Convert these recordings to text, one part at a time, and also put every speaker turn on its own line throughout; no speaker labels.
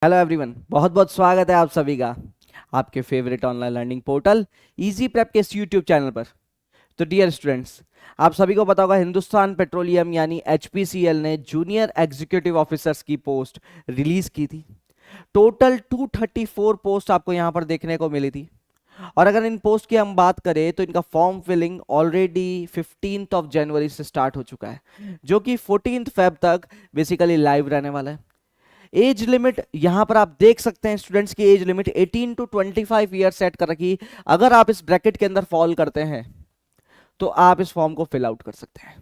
Hello everyone, बहुत बहुत स्वागत है आप सभी का आपके favourite online learning portal easy prep के इस यूट्यूब चैनल पर। तो डियर स्टूडेंट्स, आप सभी को पता होगा हिंदुस्तान पेट्रोलियम यानी एचपीसीएल ने जूनियर एग्जीक्यूटिव ऑफिसर्स की पोस्ट रिलीज की थी। टोटल 234 पोस्ट आपको यहां पर देखने को मिली थी। और अगर इन पोस्ट की हम बात करें तो इनका form filling already 15th of January से स्टार्ट हो चुका है, जो कि 14th फेब तक बेसिकली लाइव रहने वाला है। एज लिमिट यहां पर आप देख सकते हैं, स्टूडेंट्स की age limit 18 to 25 year set कर रखी। अगर आप इस ब्रैकेट के अंदर फॉल करते हैं तो आप इस फॉर्म को फिल आउट कर सकते हैं।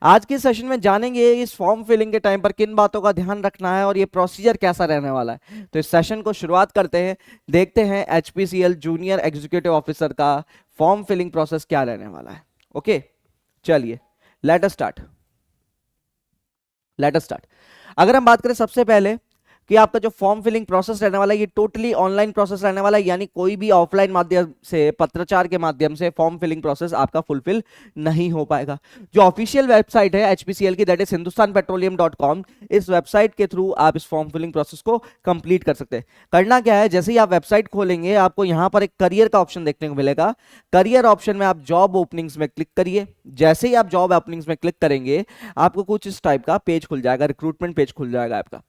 आज के सेशन में जानेंगे इस फॉर्म फिलिंग के टाइम पर किन बातों का ध्यान रखना है और ये प्रोसीजर कैसा रहने वाला है। तो इस सेशन को शुरुआत करते हैं, देखते हैं एचपीसीएल जूनियर एग्जीक्यूटिव ऑफिसर का फॉर्म फिलिंग प्रोसेस क्या रहने वाला है। ओके, चलिए लेट अस स्टार्ट। अगर हम बात करें सबसे पहले कि आपका जो फॉर्म फिलिंग प्रोसेस रहने वाला है ये टोटली ऑनलाइन प्रोसेस रहने वाला है, यानी कोई भी ऑफलाइन माध्यम से पत्राचार के माध्यम से फॉर्म फिलिंग प्रोसेस आपका फुलफिल नहीं हो पाएगा। जो ऑफिशियल वेबसाइट है एचपीसीएल की, दैट इज hindustanpetroleum.com, इस वेबसाइट के थ्रू आप इस फॉर्म फिलिंग प्रोसेस को कंप्लीट कर सकते हैं। करना क्या है, जैसे ही आप वेबसाइट खोलेंगे आपको यहां पर एक करियर का ऑप्शन देखने को मिलेगा। करियर ऑप्शन में आप जॉब ओपनिंग्स में क्लिक करिए। जैसे ही आप जॉब ओपनिंग्स में क्लिक करेंगे आपको कुछ इस टाइप का पेज खुल जाएगा, रिक्रूटमेंट पेज खुल जाएगा आपका।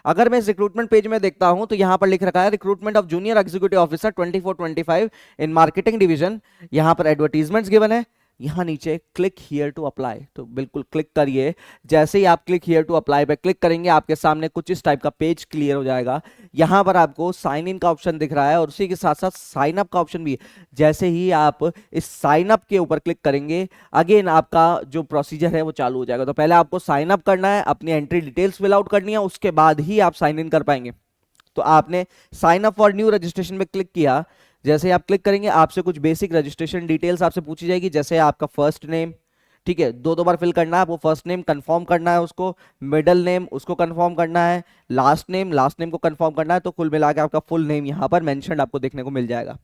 अगर मैं इस रिक्रूटमेंट पेज में देखता हूं तो यहां पर लिख रखा है recruitment of junior executive officer 24-25 in marketing division. यहां पर एडवर्टीजमेंट्स गिवन है, यहां नीचे क्लिक हियर टू अप्लाई, तो बिल्कुल क्लिक करिए। जैसे ही आप क्लिक हियर टू अप्लाई पे क्लिक करेंगे आपके सामने कुछ इस टाइप का पेज क्लियर हो जाएगा। यहां पर आपको साइन इन का ऑप्शन दिख रहा है और उसी के साथ साथ साइन अप का ऑप्शन भी है। जैसे ही आप इस साइन अप के ऊपर क्लिक करेंगे अगेन आपका जो प्रोसीजर है वो चालू हो जाएगा। तो पहले आपको साइन अप करना है, अपनी एंट्री डिटेल्स फिल आउट करनी है, उसके बाद ही आप साइन इन कर पाएंगे। तो आपने sign up for new registration में क्लिक किया। जैसे ही आप क्लिक करेंगे आपसे कुछ बेसिक रजिस्ट्रेशन डिटेल्स आपसे पूछी जाएगी, जैसे आपका फर्स्ट नेम, ठीक है, दो बार फिल करना है आपको। फर्स्ट नेम कंफर्म करना है उसको, मिडिल नेम उसको कंफर्म करना है, लास्ट नेम को कंफर्म करना है। तो कुल मिला के आपका फुल नेम यहाँ पर मेंशन आपको देखने को मिल जाएगा।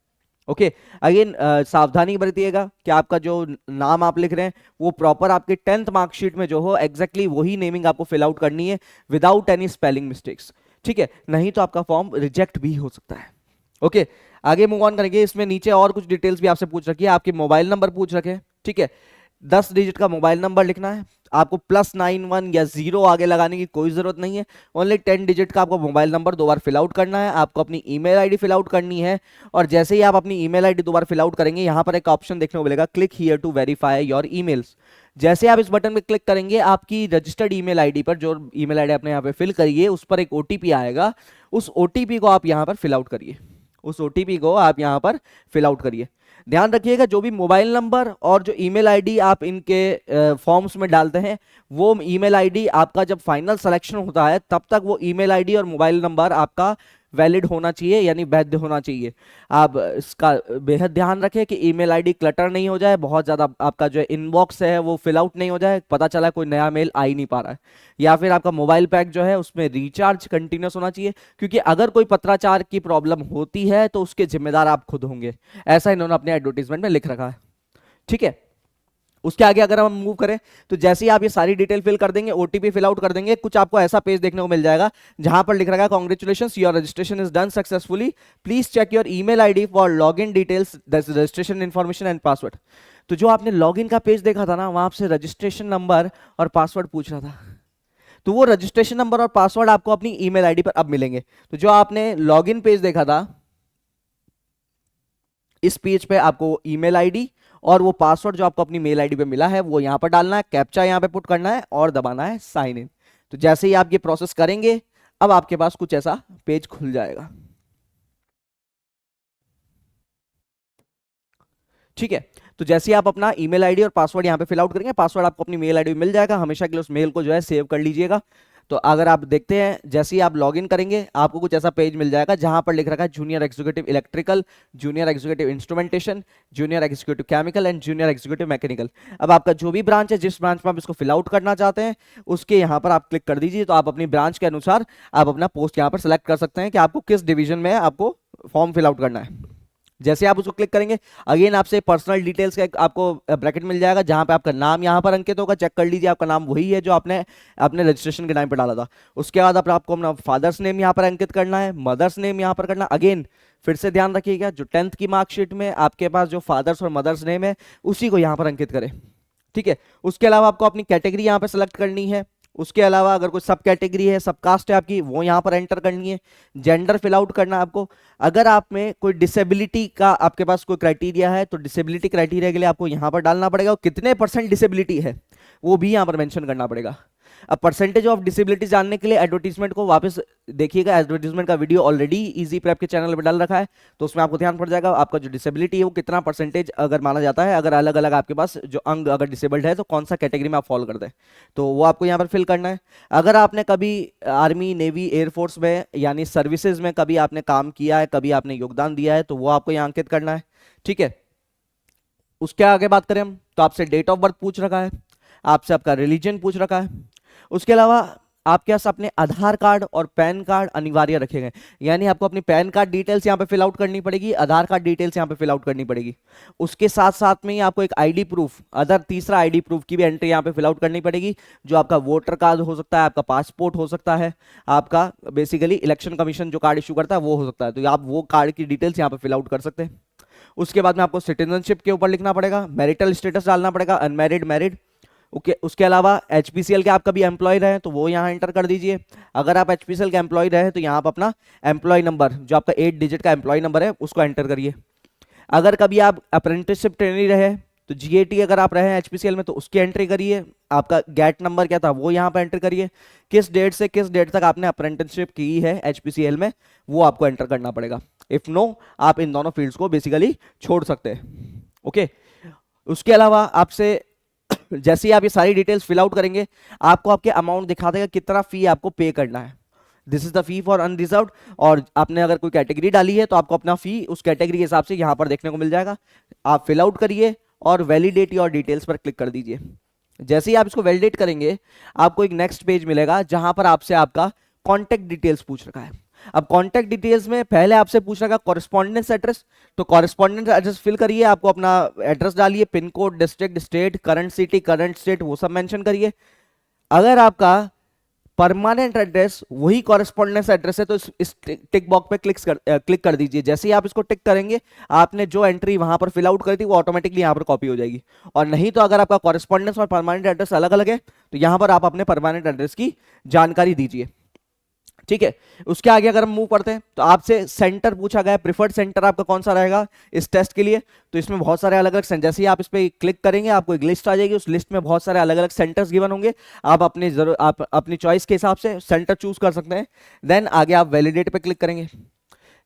ओके, अगेन सावधानी बरतिएगा कि आपका जो नाम आप लिख रहे हैं वो प्रॉपर आपके 10th मार्कशीट में जो हो एग्जैक्टली वही नेमिंग आपको फिल आउट करनी है विदाउट एनी स्पेलिंग मिस्टेक्स, ठीक है, नहीं तो आपका फॉर्म रिजेक्ट भी हो सकता है। ओके, आगे मूव ऑन करेंगे। इसमें नीचे और कुछ डिटेल्स भी आपसे पूछ रखी है, आपके मोबाइल नंबर पूछ रखे, ठीक है, 10 डिजिट का मोबाइल नंबर लिखना है आपको। +91 या 0 आगे लगाने की कोई जरूरत नहीं है, ओनली 10 डिजिट का आपको मोबाइल नंबर दो बार फिल आउट करना है। आपको अपनी ईमेल आईडी फिल आउट करनी है और जैसे ही आप अपनी ईमेल आईडी दो बार फिल आउट करेंगे यहाँ पर एक ऑप्शन देखने को मिलेगा click here to verify your emails. जैसे आप इस बटन पे क्लिक करेंगे आपकी रजिस्टर्ड ईमेल आईडी पर, जो ईमेल आईडी आपने यहाँ पे फिल करिए उस पर एक ओटीपी आएगा, उस ओटीपी को आप यहाँ पर फिल आउट करिए। ध्यान रखिएगा जो भी मोबाइल नंबर और जो ईमेल आईडी आप इनके फॉर्म्स में डालते हैं वो ईमेल आईडी आपका जब फाइनल सिलेक्शन होता है तब तक वो ईमेल आईडी और मोबाइल नंबर आपका वैलिड होना चाहिए, यानी वैध होना चाहिए। आप इसका बेहद ध्यान रखें कि ईमेल आईडी क्लटर नहीं हो जाए, बहुत ज़्यादा आपका जो इनबॉक्स है वो फिल आउट नहीं हो जाए, पता चला कोई नया मेल आ ही नहीं पा रहा है। या फिर आपका मोबाइल पैक जो है उसमें रिचार्ज कंटिन्यूस होना चाहिए, क्योंकि अगर कोई पत्राचार की प्रॉब्लम होती है तो उसके जिम्मेदार आप खुद होंगे, ऐसा इन्होंने अपने एडवर्टीजमेंट में लिख रखा है, ठीक है। उसके आगे अगर हम मूव करें तो जैसे ही आप ये सारी डिटेल फिल कर देंगे, ओटीपी फिल आउट कर देंगे, कुछ आपको ऐसा पेज देखने को मिल जाएगा जहां पर लिख रखा है congratulations your registration is done successfully, please check your email ID for login details, registration information and password. तो जो आपने लॉगिन का पेज देखा था ना, वहां आपसे रजिस्ट्रेशन नंबर और पासवर्ड पूछ रहा था, तो वो रजिस्ट्रेशन नंबर और पासवर्ड आपको अपनी ईमेल आईडी पर अब मिलेंगे। तो जो आपने लॉगिन पेज देखा था इस पेज पे आपको ईमेल आईडी और वो पासवर्ड जो आपको अपनी मेल आईडी पे मिला है वो यहां पर डालना है, कैप्चा यहां पे पुट करना है और दबाना है साइन इन। तो जैसे ही आप ये प्रोसेस करेंगे अब आपके पास कुछ ऐसा पेज खुल जाएगा, ठीक है। तो जैसे ही आप अपना ईमेल आईडी और पासवर्ड यहां पे फिल आउट करेंगे, पासवर्ड आपको अपनी मेल आईडी में मिल जाएगा, हमेशा के लिए उस मेल को जो है सेव कर लीजिएगा। तो अगर आप देखते हैं जैसे ही आप लॉगिन करेंगे आपको कुछ ऐसा पेज मिल जाएगा जहां पर लिख रखा है junior executive electrical, junior executive instrumentation, junior executive chemical and junior executive mechanical. अब आपका जो भी ब्रांच है, जिस ब्रांच में आप इसको फिल आउट करना चाहते हैं उसके यहाँ पर आप क्लिक कर दीजिए। तो आप अपनी ब्रांच के अनुसार आप अपना पोस्ट यहाँ पर सेलेक्ट कर सकते हैं कि आपको किस डिवीजन में आपको फॉर्म फिल आउट करना है, जैसे आप उसको क्लिक करेंगे, अगेन आपसे पर्सनल डिटेल्स का एक आपको ब्रैकेट मिल जाएगा, जहां पे आपका नाम यहाँ पर अंकित होगा। चेक कर लीजिए आपका नाम वही है जो आपने अपने रजिस्ट्रेशन के टाइम पे डाला था। उसके बाद आपको अपना फादर्स नेम यहाँ पर अंकित करना है, मदर्स नेम यहाँ पर करना। अगेन फिर से ध्यान रखिएगा, जो 10th की मार्कशीट में आपके पास जो फादर्स और मदर्स नेम है उसी को यहाँ पर अंकित करें। ठीक है, उसके अलावा आपको अपनी कैटेगरी यहाँ पे सेलेक्ट करनी है। उसके अलावा अगर कोई सब कैटेगरी है, सब कास्ट है आपकी, वो यहाँ पर एंटर करनी है। जेंडर फिल आउट करना है आपको। अगर आप में कोई डिसेबिलिटी का आपके पास कोई क्राइटेरिया है तो डिसेबिलिटी क्राइटेरिया के लिए आपको यहाँ पर डालना पड़ेगा, और कितने % डिसेबिलिटी है वो भी यहाँ पर मेंशन करना पड़ेगा। अब परसेंटेज ऑफ डिसेबिलिटी जानने के लिए एडवर्टीजमेंट को वापस देखिएगा। एडवर्टीजमेंट का वीडियो ऑलरेडी इजी प्रेप के चैनल पर डाल रखा है, तो उसमें आपको ध्यान पड़ जाएगा आपका जो डिसेबिलिटी है वो कितना % अगर माना जाता है, अगर अलग अलग आपके पास जो अंग अगर डिसेबल्ड है तो कौन सा कैटेगरी में आप फॉलो करते हैं, तो वो आपको यहाँ पर फिल करना है। अगर आपने कभी आर्मी, नेवी, एयरफोर्स में यानी सर्विसेज में कभी आपने काम किया है, कभी आपने योगदान दिया है, तो वो आपको यहाँ अंकित करना है। ठीक है, उसके आगे बात करें हम तो आपसे डेट ऑफ बर्थ पूछ रखा है, आपसे आपका रिलीजन पूछ रखा है। उसके अलावा आपके पास अपने आधार कार्ड और पैन कार्ड अनिवार्य रखे गए, यानी आपको अपनी पैन कार्ड डिटेल्स यहाँ पे फिल आउट करनी पड़ेगी, आधार कार्ड डिटेल्स यहाँ पे फिल आउट करनी पड़ेगी। उसके साथ साथ में ही आपको एक आईडी प्रूफ, अदर तीसरा आईडी प्रूफ की भी एंट्री यहाँ पे फिल आउट करनी पड़ेगी, जो आपका वोटर कार्ड हो सकता है, आपका पासपोर्ट हो सकता है, आपका बेसिकली इलेक्शन कमीशन जो कार्ड इशू करता है वो हो सकता है, तो आप वो कार्ड की डिटेल्स यहाँ पे फिल आउट कर सकते हैं। उसके बाद में आपको सिटीजनशिप के ऊपर लिखना पड़ेगा, मैरिटल स्टेटस डालना पड़ेगा, अनमैरिड, मैरिड। ओके, उसके अलावा एचपीसीएल के आप कभी एम्प्लॉय रहे तो वो यहाँ एंटर कर दीजिए। अगर आप एचपीसीएल के एम्प्लॉय रहे तो यहाँ आप अपना एम्प्लॉय नंबर, जो आपका 8 डिजिट का एम्प्लॉय नंबर है, उसको एंटर करिए। अगर कभी आप अप्रेंटिसशिप ट्रेनी रहे तो जीएटी अगर आप रहे हैं एचपीसीएल में तो उसकी एंट्री करिए। आपका गेट नंबर क्या था वो यहाँ पर एंटर करिए। किस डेट से किस डेट तक आपने अप्रेंटिसशिप की है एचपीसीएल में वो आपको एंटर करना पड़ेगा। इफ नो, आप इन दोनों फील्ड्स को बेसिकली छोड़ सकते हैं। ओके, उसके अलावा आपसे जैसे ही आप ये सारी डिटेल्स फिल आउट करेंगे, आपको आपके अमाउंट दिखा देगा कितना फी आपको पे करना है। This is the fee for unreserved, और आपने अगर कोई कैटेगरी डाली है तो आपको अपना फी उस कैटेगरी के हिसाब से यहाँ पर देखने को मिल जाएगा। आप फिल आउट करिए और वैलिडेट योर डिटेल्स पर क्लिक कर दीजिए। जैसे ही आप इसको वैलिडेट करेंगे, आपको एक नेक्स्ट पेज मिलेगा जहां पर आपसे आपका कॉन्टेक्ट डिटेल्स पूछ रखा है। अब कॉन्टेक्ट डिटेल्स में पहले आपसे पूछ रखा कॉरेस्पॉन्डेंस एड्रेस, तो कॉरेस्पॉन्डेंस एड्रेस फिल करिए, आपको अपना एड्रेस डालिए, pin code, district, state, current city, current state, वो सब मेंशन करिए। अगर आपका परमानेंट एड्रेस वही कॉरेस्पॉन्डेंस एड्रेस है तो इस टिक बॉक्स पे क्लिक कर दीजिए। जैसे ही आप इसको टिक करेंगे, आपने जो एंट्री वहां पर फिल आउट करी थी वो ऑटोमेटिकली यहां पर कॉपी हो जाएगी। और नहीं तो अगर आपका कॉरेस्पॉन्डेंस और परमानेंट एड्रेस अलग अलग है तो यहां पर आप अपने परमानेंट एड्रेस की जानकारी दीजिए। ठीक है, उसके आगे अगर हम मूव करते हैं तो आपसे सेंटर पूछा गया, प्रिफर्ड सेंटर आपका कौन सा रहेगा इस टेस्ट के लिए। तो इसमें बहुत सारे अलग अलग सेंटर, जैसे ही आप इस पर क्लिक करेंगे आपको एक लिस्ट आ जाएगी, उस लिस्ट में बहुत सारे अलग अलग सेंटर्स गिवन होंगे। आप अपनी चॉइस के हिसाब से सेंटर चूज कर सकते हैं। देन आगे आप वैलिडेट पे क्लिक करेंगे।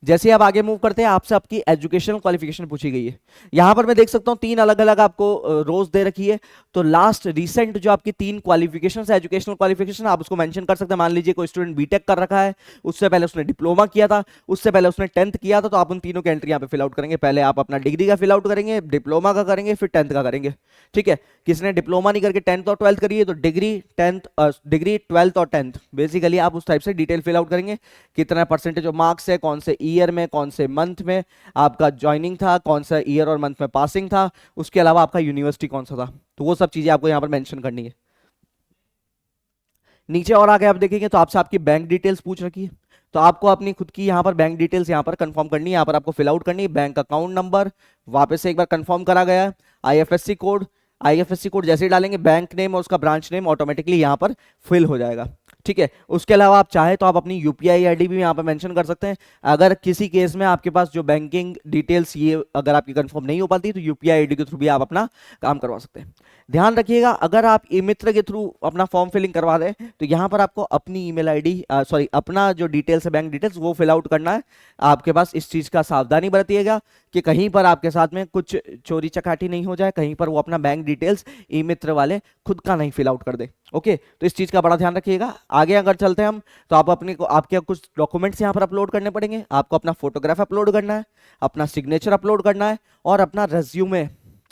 जैसे आप आगे मूव करते हैं, आपसे आपकी एजुकेशनल क्वालिफिकेशन पूछी गई है। यहां पर मैं देख सकता हूं 3 अलग अलग आपको रोज दे रखी है। तो लास्ट रिसेंट जो आपकी 3 क्वालिफिकेशन है, एजुकेशनल क्वालिफिकेशन, आप उसको मेंशन कर सकते हैं। मान लीजिए कोई स्टूडेंट बीटेक कर रखा है, उससे पहले उसने डिप्लोमा किया था, उससे पहले उसने 10th किया था, तो आप उन तीनों की एंट्री यहाँ पे फिल आउट करेंगे। पहले आप अपना डिग्री का फिल आउट करेंगे, डिप्लोमा का करेंगे, फिर 10th का करेंगे। ठीक है, किसने डिप्लोमा नहीं करके 10th और 12th करिए तो डिग्री 12th और 10th, बेसिकली आप उस टाइप से डिटेल फिल आउट करेंगे। कितना परसेंटेज ऑफ मार्क्स है, कौन से ईयर में, कौन से मंथ में आपका ज्वाइनिंग था, कौन सा ईयर और मंथ में पासिंग था, उसके अलावा आपका यूनिवर्सिटी कौन सा था, तो वो सब चीजें आपको यहां पर मेंशन करनी है। नीचे और आगे आप देखेंगे तो आपसे आपकी बैंक डिटेल्स पूछ रखी है, तो आपको अपनी खुद की यहां पर बैंक डिटेल्स यहां पर कंफर्म करनी है। यहां पर आपको फिल आउट करनी है। बैंक अकाउंट नंबर वापस से एक बार कंफर्म करा गया है। आईएफएससी कोड, आईएफएससी कोड जैसे ही डालेंगे, बैंक नेम और उसका ब्रांच नेम ऑटोमेटिकली यहां पर फिल हो जाएगा। ठीक है, उसके अलावा आप चाहे तो आप अपनी यूपीआई आईडी भी यहाँ पर मेंशन कर सकते हैं। अगर किसी केस में आपके पास जो बैंकिंग डिटेल्स ये अगर आपकी कंफर्म नहीं हो पाती तो यूपीआई आईडी के थ्रू भी आप अपना काम करवा सकते हैं। ध्यान रखिएगा, अगर आप ई मित्र के थ्रू अपना फॉर्म फिलिंग करवा दें तो यहाँ पर आपको अपनी ईमेल आईडी अपना जो डिटेल्स है, बैंक डिटेल्स, वो फिल आउट करना है। आपके पास इस चीज का सावधानी बरतिएगा कि कहीं पर आपके साथ में कुछ चोरी चकाटी नहीं हो जाए, कहीं पर वो अपना बैंक डिटेल्स ई मित्र वाले खुद का नहीं फिल आउट कर दे। ओके, तो इस चीज का बड़ा ध्यान रखिएगा। आगे अगर चलते हैं हम तो आप आपके कुछ डॉक्यूमेंट्स यहाँ पर अपलोड करने पड़ेंगे। आपको अपना फोटोग्राफ अपलोड करना है, अपना सिग्नेचर अपलोड करना है और अपना रेज्यूमे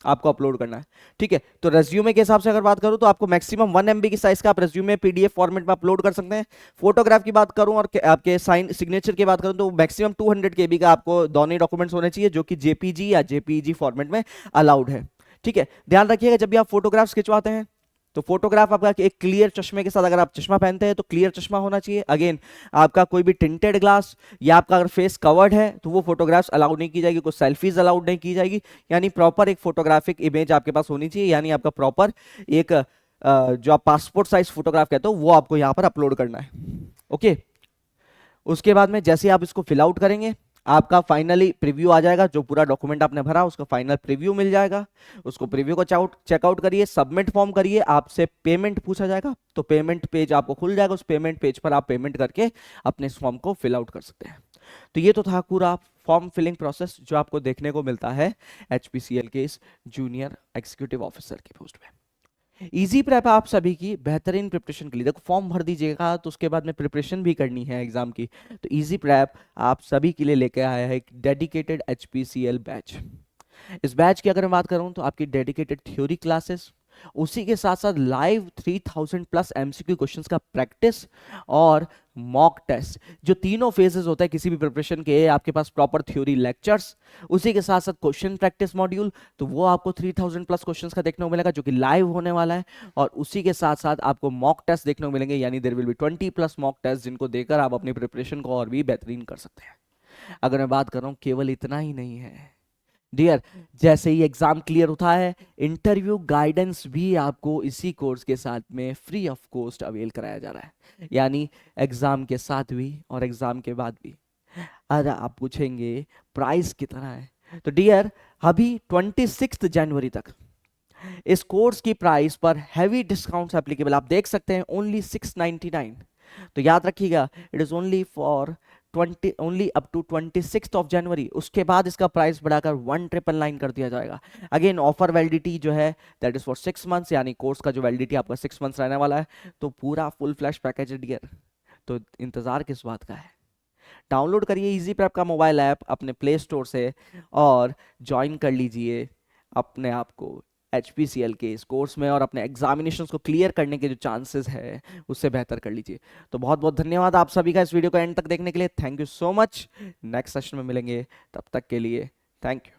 आपको अपलोड करना है। ठीक है, तो रेज्यूमे के हिसाब से अगर बात करूं तो आपको मैक्सिमम 1 MB की साइज का आप रेज्यूमे पीडीएफ फॉर्मेट में अपलोड कर सकते हैं। फोटोग्राफ की बात करूं और आपके साइन सिग्नेचर की बात करूं तो मैक्सिमम 200 KB का आपको दोनों डॉक्यूमेंट्स होने चाहिए, जो कि जेपीजी या जेपीईजी फॉर्मेट में अलाउड है। ठीक है, ध्यान रखिएगा जब भी आप फोटोग्राफ्स खिंचवाते हैं तो फोटोग्राफ आपका एक क्लियर चश्मे के साथ, अगर आप चश्मा पहनते हैं तो क्लियर चश्मा होना चाहिए। अगेन, आपका कोई भी टिंटेड ग्लास या आपका अगर फेस कवर्ड है तो वो फोटोग्राफ्स अलाउड नहीं की जाएगी, कोई सेल्फीज अलाउड नहीं की जाएगी। यानी प्रॉपर एक फोटोग्राफिक इमेज आपके पास होनी चाहिए, यानी आपका प्रॉपर एक जो आप पासपोर्ट साइज फोटोग्राफ कहते हो वो आपको यहाँ पर अपलोड करना है। ओके, उसके बाद में जैसे आप इसको फिल आउट करेंगे आपका फाइनली प्रीव्यू आ जाएगा, जो पूरा डॉक्यूमेंट आपने भरा उसका फाइनल प्रीव्यू मिल जाएगा। उसको प्रीव्यू को चेकआउट करिए, सबमिट फॉर्म करिए, आपसे पेमेंट पूछा जाएगा तो पेमेंट पेज आपको खुल जाएगा। उस पेमेंट पेज पर आप पेमेंट करके अपने इस फॉर्म को फिल आउट कर सकते हैं। तो ये तो था पूरा फॉर्म फिलिंग प्रोसेस जो आपको देखने को मिलता है एचपीसीएल के इस जूनियर एग्जीक्यूटिव ऑफिसर की पोस्ट में। इजी प्रेप आप सभी की बेहतरीन प्रिपरेशन के लिए, देखो फॉर्म भर दीजिएगा तो उसके बाद में प्रिपरेशन भी करनी है एग्जाम की, तो इजी प्रेप आप सभी के लिए लेके आया है एक डेडिकेटेड एचपीसीएल बैच। इस बैच की अगर मैं बात करूं तो आपकी डेडिकेटेड थ्योरी क्लासेस, उसी के साथ साथ लाइव 3000+ एमसीक्यू क्वेश्चंस का प्रैक्टिस और मॉक टेस्ट, जो तीनों फेजेस होता है किसी भी प्रिपरेशन के। आपके पास प्रॉपर थ्योरी लेक्चर्स, उसी के साथ साथ क्वेश्चन प्रैक्टिस मॉड्यूल, तो वो आपको 3000+ क्वेश्चंस का देखने को मिलेगा जो कि लाइव होने वाला है। और उसी के साथ साथ आपको मॉक टेस्ट देखने को मिलेंगे, यानी there will be 20+ mock test जिनको देकर आप अपनी प्रिपरेशन को और भी बेहतरीन कर सकते हैं। अगर मैं बात कर रहा हूं केवल इतना ही नहीं है डियर, जैसे ही एग्जाम क्लियर होता है इंटरव्यू गाइडेंस भी आपको इसी कोर्स के साथ में फ्री ऑफ कॉस्ट अवेल कराया जा रहा है, यानी एग्जाम के साथ भी और एग्जाम के बाद भी। अगर आप पूछेंगे प्राइस कितना है तो डियर अभी 26 जनवरी तक इस कोर्स की प्राइस पर हैवी डिस्काउंट्स एप्लीकेबल, आप देख सकते हैं ओनली 699। तो याद रखिएगा it is only for 20 only up to 26 January. उसके बाद इसका प्राइस बढ़ाकर 1999 कर दिया जाएगा। अगेन ऑफर वैलिडिटी जो है दैट इज फॉर 6 मंथ्स, यानी कोर्स का जो वैलिडिटी आपका 6 मंथ्स रहने वाला है। तो पूरा फुल फ्लैश पैकेज है डियर, तो इंतजार किस बात का है। डाउनलोड करिए इजी प्रेप का मोबाइल ऐप अपने प्ले स्टोर से और ज्वाइन कर लीजिए अपने आप को एचपीसीएल के इस कोर्स में, और अपने एग्जामिनेशंस को क्लियर करने के जो चांसेस है उससे बेहतर कर लीजिए। तो बहुत बहुत धन्यवाद आप सभी का इस वीडियो को एंड तक देखने के लिए। Thank you so much. Next session में मिलेंगे, तब तक के लिए थैंक यू।